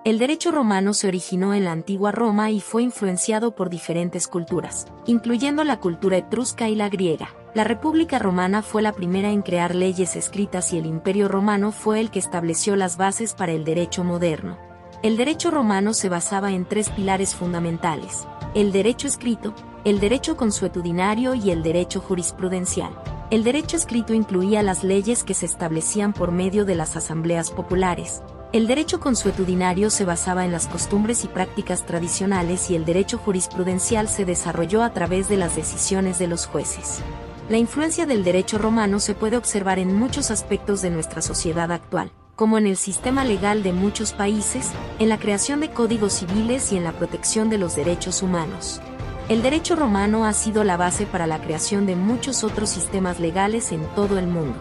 El derecho romano se originó en la antigua Roma y fue influenciado por diferentes culturas, incluyendo la cultura etrusca y la griega. La República Romana fue la primera en crear leyes escritas y el Imperio Romano fue el que estableció las bases para el derecho moderno. El derecho romano se basaba en tres pilares fundamentales: el derecho escrito, el derecho consuetudinario y el derecho jurisprudencial. El derecho escrito incluía las leyes que se establecían por medio de las asambleas populares. El derecho consuetudinario se basaba en las costumbres y prácticas tradicionales y el derecho jurisprudencial se desarrolló a través de las decisiones de los jueces. La influencia del derecho romano se puede observar en muchos aspectos de nuestra sociedad actual, como en el sistema legal de muchos países, en la creación de códigos civiles y en la protección de los derechos humanos. El derecho romano ha sido la base para la creación de muchos otros sistemas legales en todo el mundo.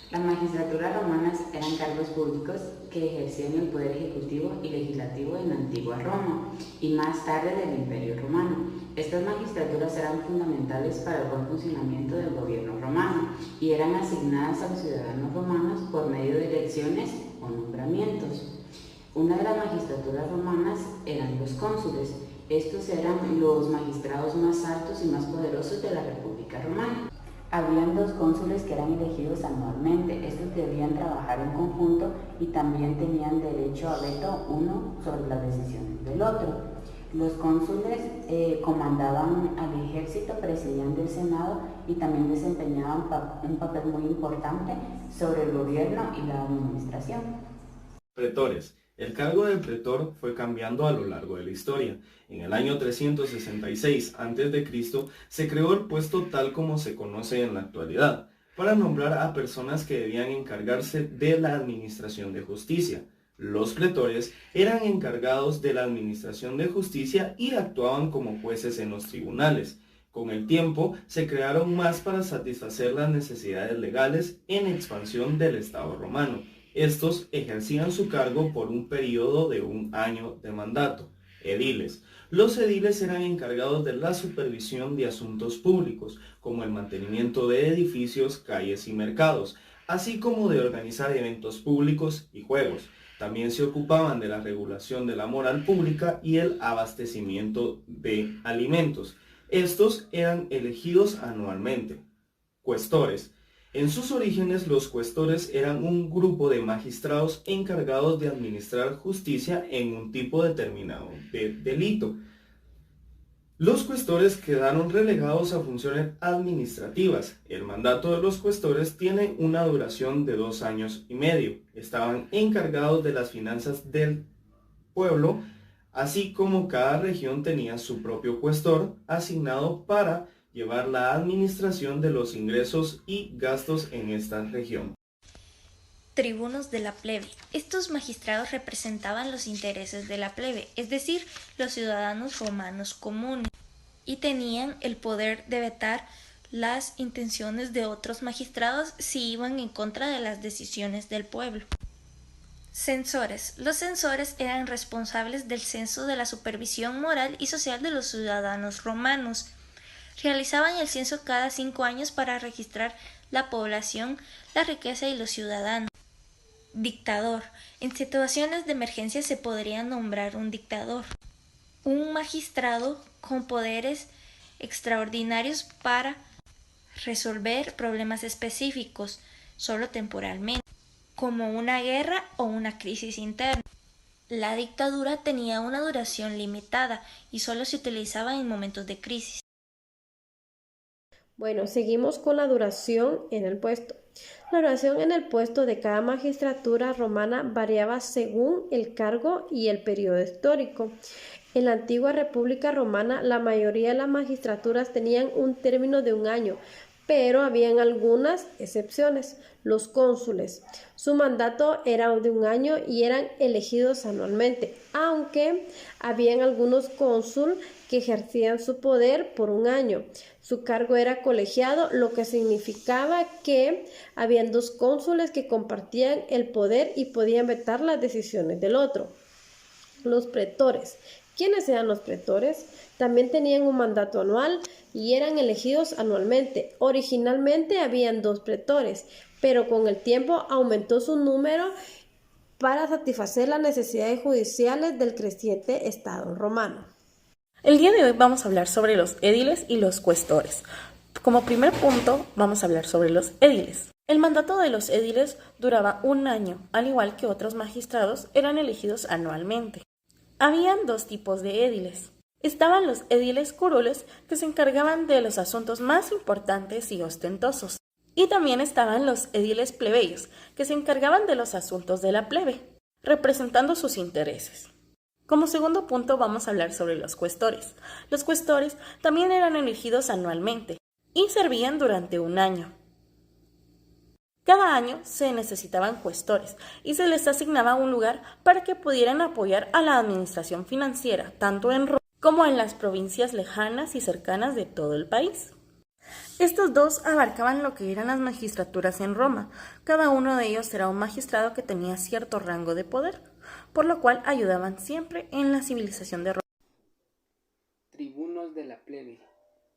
Las magistraturas romanas eran cargos públicos que ejercían el poder ejecutivo y legislativo en la antigua Roma y más tarde del Imperio Romano. Estas magistraturas eran fundamentales para el buen funcionamiento del gobierno romano y eran asignadas a los ciudadanos romanos por medio de elecciones o nombramientos. Una de las magistraturas romanas eran los cónsules. Estos eran los magistrados más altos y más poderosos de la República Romana. Habían dos cónsules que eran elegidos anualmente. Estos debían trabajar en conjunto y también tenían derecho a veto uno sobre las decisiones del otro. Los cónsules comandaban al ejército, presidían del Senado y también desempeñaban un papel muy importante sobre el gobierno y la administración. Pretores. El cargo del pretor fue cambiando a lo largo de la historia. En el año 366 a.C. se creó el puesto tal como se conoce en la actualidad, para nombrar a personas que debían encargarse de la administración de justicia. Los pretores eran encargados de la administración de justicia y actuaban como jueces en los tribunales. Con el tiempo se crearon más para satisfacer las necesidades legales en expansión del Estado romano. Estos ejercían su cargo por un periodo de 1 año de mandato. Ediles. Los ediles eran encargados de la supervisión de asuntos públicos, como el mantenimiento de edificios, calles y mercados, así como de organizar eventos públicos y juegos. También se ocupaban de la regulación de la moral pública y el abastecimiento de alimentos. Estos eran elegidos anualmente. Cuestores. En sus orígenes, los cuestores eran un grupo de magistrados encargados de administrar justicia en un tipo determinado de delito. Los cuestores quedaron relegados a funciones administrativas. El mandato de los cuestores tiene una duración de 2 años y medio. Estaban encargados de las finanzas del pueblo, así como cada región tenía su propio cuestor asignado para llevar la administración de los ingresos y gastos en esta región. Tribunos de la plebe. Estos magistrados representaban los intereses de la plebe, es decir, los ciudadanos romanos comunes, y tenían el poder de vetar las intenciones de otros magistrados si iban en contra de las decisiones del pueblo. Censores. Los censores eran responsables del censo de la supervisión moral y social de los ciudadanos romanos. Realizaban el censo cada 5 años para registrar la población, la riqueza y los ciudadanos. Dictador. En situaciones de emergencia se podría nombrar un dictador, un magistrado con poderes extraordinarios para resolver problemas específicos, solo temporalmente, como una guerra o una crisis interna. La dictadura tenía una duración limitada y solo se utilizaba en momentos de crisis. Bueno, seguimos con la duración en el puesto. La duración en el puesto de cada magistratura romana variaba según el cargo y el periodo histórico. En la antigua República Romana, la mayoría de las magistraturas tenían un término de 1 año, pero habían algunas excepciones. Los cónsules, su mandato era de 1 año y eran elegidos anualmente, aunque habían algunos cónsul que ejercían su poder por 1 año. Su cargo era colegiado, lo que significaba que habían 2 cónsules que compartían el poder y podían vetar las decisiones del otro. Los pretores. ¿Quiénes eran los pretores? También tenían un mandato anual y eran elegidos anualmente. Originalmente habían 2 pretores, pero con el tiempo aumentó su número para satisfacer las necesidades judiciales del creciente Estado romano. El día de hoy vamos a hablar sobre los édiles y los cuestores. Como primer punto, vamos a hablar sobre los édiles. El mandato de los édiles duraba 1 año, al igual que otros magistrados eran elegidos anualmente. Habían 2 tipos de édiles. Estaban los édiles curules, que se encargaban de los asuntos más importantes y ostentosos. Y también estaban los édiles plebeyos, que se encargaban de los asuntos de la plebe, representando sus intereses. Como segundo punto vamos a hablar sobre los cuestores. Los cuestores también eran elegidos anualmente y servían durante 1 año. Cada año se necesitaban cuestores y se les asignaba un lugar para que pudieran apoyar a la administración financiera, tanto en Roma como en las provincias lejanas y cercanas de todo el país. Estos 2 abarcaban lo que eran las magistraturas en Roma. Cada uno de ellos era un magistrado que tenía cierto rango de poder, por lo cual ayudaban siempre en la civilización de Roma. Tribunos de la plebe.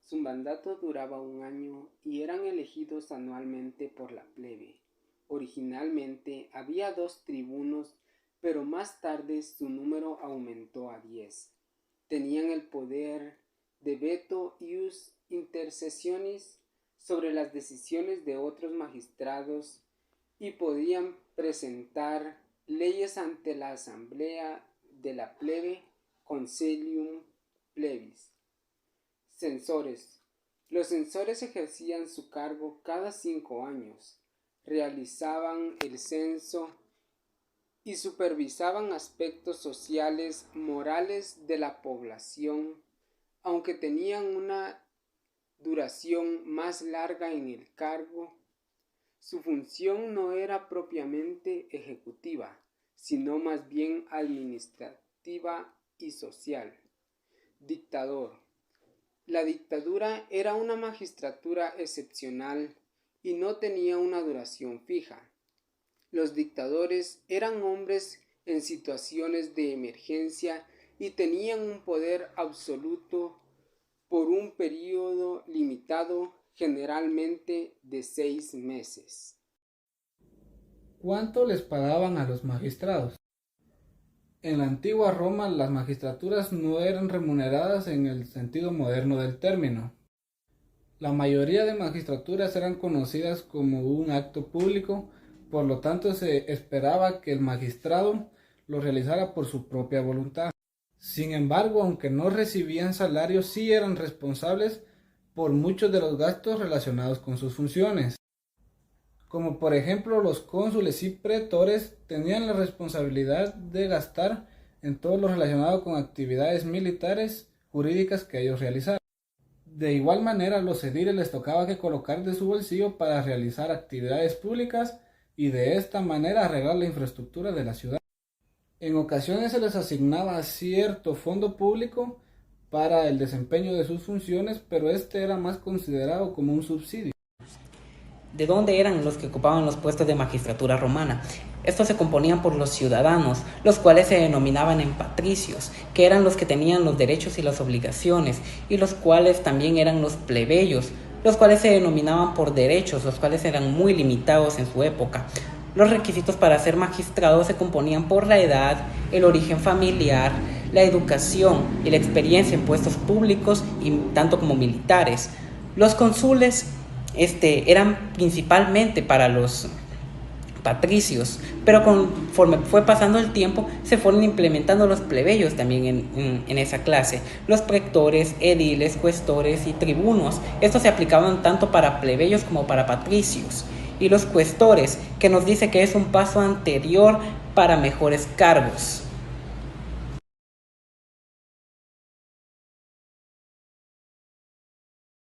Su mandato duraba 1 año y eran elegidos anualmente por la plebe. Originalmente había 2 tribunos, pero más tarde su número aumentó a 10. Tenían el poder de veto ius intercessionis sobre las decisiones de otros magistrados y podían presentar leyes ante la asamblea de la plebe, Consilium Plebis. Censores. Los censores ejercían su cargo cada 5 años, realizaban el censo y supervisaban aspectos sociales, morales de la población, aunque tenían una duración más larga en el cargo. Su función no era propiamente ejecutiva, sino más bien administrativa y social. Dictador. La dictadura era una magistratura excepcional y no tenía una duración fija. Los dictadores eran hombres en situaciones de emergencia y tenían un poder absoluto por un periodo limitado, generalmente de 6 meses. ¿Cuánto les pagaban a los magistrados? En la antigua Roma las magistraturas no eran remuneradas en el sentido moderno del término. La mayoría de magistraturas eran conocidas como un acto público, por lo tanto se esperaba que el magistrado lo realizara por su propia voluntad. Sin embargo, aunque no recibían salario, sí eran responsables por muchos de los gastos relacionados con sus funciones. Como por ejemplo los cónsules y pretores tenían la responsabilidad de gastar en todo lo relacionado con actividades militares, jurídicas que ellos realizaban. De igual manera, a los ediles les tocaba que colocar de su bolsillo para realizar actividades públicas y de esta manera arreglar la infraestructura de la ciudad. En ocasiones se les asignaba cierto fondo público para el desempeño de sus funciones, pero este era más considerado como un subsidio. ¿De dónde eran los que ocupaban los puestos de magistratura romana? Estos se componían por los ciudadanos, los cuales se denominaban patricios, que eran los que tenían los derechos y las obligaciones, y los cuales también eran los plebeyos, los cuales se denominaban por derechos, los cuales eran muy limitados en su época. Los requisitos para ser magistrado se componían por la edad, el origen familiar, la educación y la experiencia en puestos públicos, y tanto como militares. Los cónsules eran principalmente para los patricios, pero conforme fue pasando el tiempo se fueron implementando los plebeyos también en esa clase. Los pretores, ediles, cuestores y tribunos, estos se aplicaban tanto para plebeyos como para patricios. Y los cuestores, que nos dice que es un paso anterior para mejores cargos.